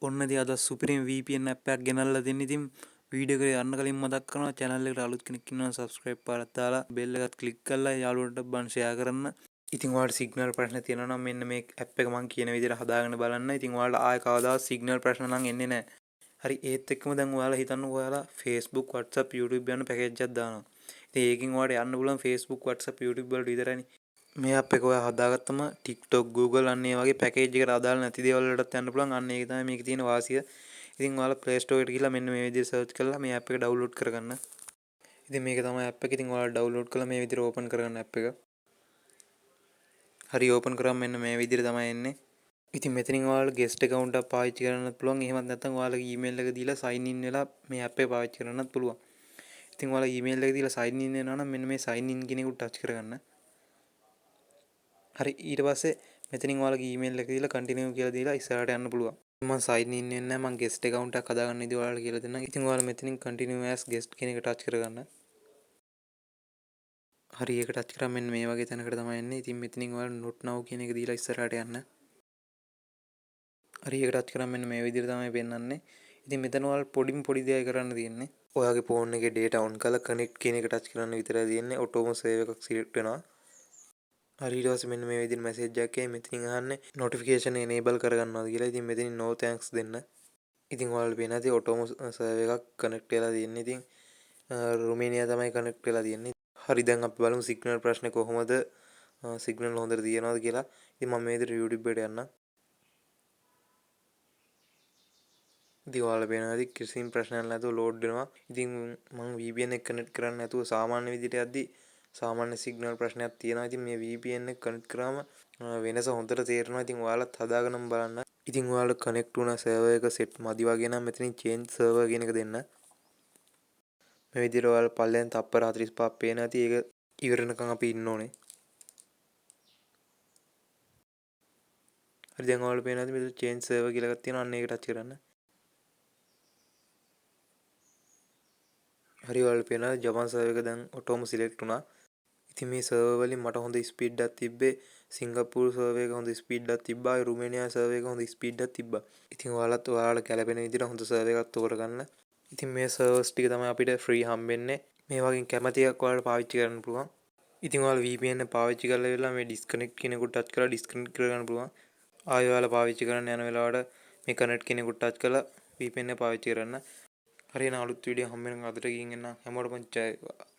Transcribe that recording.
ඔන්න ඉතින් අද සුපිරිම VPN app එකක් ගෙනල්ලා දෙන්න. ඉතින් වීඩියෝ එකට යන්න කලින් මතක් කරනවා channel එකට අලුත් කෙනෙක් ඉන්නවා subscribe පාරක් දාලා bell එකත් click කරලා යාළුවන්ට බන් share කරන්න. ඉතින් ඔයාලට signal ප්‍රශ්න තියෙනවා නම් මෙන්න මේ app එක මම කියන විදිහට හදාගෙන බලන්න. ඉතින් ඔයාලට ආයෙ කවදාවත් signal ප්‍රශ්න නම් එන්නේ නැහැ. හරි ඒත් එක්කම දැන් ඔයාලා හිතන්නකෝ ඔයාලා Facebook WhatsApp YouTube යන පැකේජ් එකක් දානවා. ඉතින් ඒකෙන් ඔයාලට යන්න පුළුවන් Facebook WhatsApp YouTube වලට විතරයිනේ. මේ අප් එක ඔයා හදාගත්තම TikTok Google අන්න ඒ වගේ පැකේජ් එකට අදාළ නැති දේවල් වලටත් යන්න පුළුවන්. අන්න ඒක තමයි මේකේ තියෙන වාසිය. ඉතින් ඔයාලා Play Store එකට ගිහලා මෙන්න මේ විදිහට සර්ච් කරලා මේ ඇප් එක ඩවුන්ලෝඩ් කරගන්න. ඉතින් මේක තමයි ඇප් එක. ඉතින් ඔයාලා ඩවුන්ලෝඩ් කරලා මේ විදිහට ඕපන් කරගන්න ඇප් එක. හරි ඕපන් කරාම මෙන්න මේ විදිහට තමයි එන්නේ. ඉතින් මෙතනින් ඔයාලා guest account එකක් පාවිච්චි කරන්නත් පුළුවන්. එහෙමත් නැත්නම් ඔයාලගේ email එක දීලා sign in වෙලා මේ ඇප් එක පාවිච්චි කරන්නත් පුළුවන්. ඉතින් ඔයාලා email එක දීලා sign in වෙනවා නම් මෙන්න මේ sign in කියන එක ටච් කරගන්න. හරි ඊට පස්සේ මෙතනින් ඔයාලගේ ඊමේල් එක දීලා කන්ටිනියු කියලා දීලා ඉස්සරහට යන්න පුළුවන්. මම සයින් ඉන් වෙන්නේ නැහැ. මම ගෙස්ට් account එකක් හදාගන්න ඉතින් ඔයාලට කියලා දෙන්නම්. ඉතින් ඔයාලා මෙතනින් කන්ටිනියු as guest කියන එක ටච් කරගන්න. හරි ඒක ටච් කරාම මෙන්න මේ වගේ තැනකට තමයි එන්නේ. ඉතින් මෙතනින් ඔයාලා not now කියන එක දීලා ඉස්සරහට යන්න. හරි ඒක ටච් කරාම මෙන්න මේ විදිහට තමයි පෙන්වන්නේ. ඉතින් මෙතන ඔයාලා පොඩි දෙයක් කරන්න තියෙන්නේ. ඔයාගේ ෆෝන් එකේ data on කරලා connect කියන එක ටච් කරන්න විතරයි තියෙන්නේ. ඔටෝම සේව් එකක් සිලෙක්ට් වෙනවා. හරි ඊට පස්සේ මෙන්න මේ විදිහට මැසේජ් එකක් එයි. මෙතනින් අහන්නේ notification enable කරගන්නවද කියලා. ඉතින් මෙතනින් no thanks දෙන්න. ඉතින් ඔයාලට පේනවා ඉතින් ඔටෝම සර්වර් එකක් කනෙක්ට් වෙලා තියෙන්නේ. ඉතින් රුමේනියා තමයි කනෙක්ට් වෙලා තියෙන්නේ. හරි දැන් අපි බලමු සිග්නල් ප්‍රශ්නේ කොහොමද සිග්නල් හොඳට තියෙනවද කියලා. ඉතින් මම මේ විදිහට YouTube එකට යන්නම්. ඉතින් ඔයාලා පේනවා ඉතින් කිසිම ප්‍රශ්නයක් නැතුව ලෝඩ් වෙනවා. ඉතින් මම VPN එක කනෙක්ට් කරන්නේ නැතුව සාමාන්‍ය විදිහට යද්දි සාමාන්‍ය සිග්නල් ප්‍රශ්නයක් තියෙනවා. ඉතින් මේ VPN එක කනෙක්ට් කරාම වෙනස හොඳට තේරෙනවා. ඉතින් ඔයාලත් හදාගෙනම බලන්න. ඉතින් ඔයාලා කනෙක්ට් වුණ සර්වර් එක සෙට් මදි වගේ නම් මෙතනින් change server කියන එක දෙන්න. මේ විදිහට ඔයාලා පල්ලෙන් තප්පර 45ක් පේනවා. ඉතින් ඒක ඉවරනකම් අපි ඉන්න ඕනේ. හරි දැන් ඔයාලා පේනවාද මෙතන change server කියලා එකක් තියෙනවා. අන්න ඒක ටච් කරන්න. හරි ඔයාලා පේනවා ජපන් සර්වර් එක දැන් ඔටෝම සිලෙක්ට් වුණා. ඉතින් මේ සර්වර් වලින් මට හොඳ ස්පීඩ් එකක් තිබ්බේ. සිංගප්පූරු සර්වර් එක හොඳ ස්පීඩ් එකක් තිබ්බා. රුමේනියා සර්වර් එක හොඳ ස්පීඩ් එකක් තිබ්බා. ඉතින් ඔයාලට ගැලපෙන විදිහට හොඳ සර්වර් එකක් තෝරගන්න. ඉතින් මේ සර්වර්ස් ටික තමයි අපිට ෆ්‍රී හම්බෙන්නේ. මේ වගේ කැමති එකක් ඔයාලට පාවිච්චි කරන්න පුළුවන්. ඉතින් ඔයාලා VPN එක පාවිච්චි කරලා ඉවරලා මේ ඩිස්කනෙක්ට් කියන එකට ටච් කරලා ඩිස්කනෙක්ට් කරගන්න පුළුවන්. ආයෙ ඔයාලා පාවිච්චි කරන්න යන වෙලාවට මේ කනෙක්ට් කියන එකට ටච් කරලා VPN එක පාවිච්චි කරන්න. හරි එහෙනම් අලුත් වීඩියෝ හම්බ වෙනකන් අදට ගිහින් එන්න හැමෝටම ජය වේවා.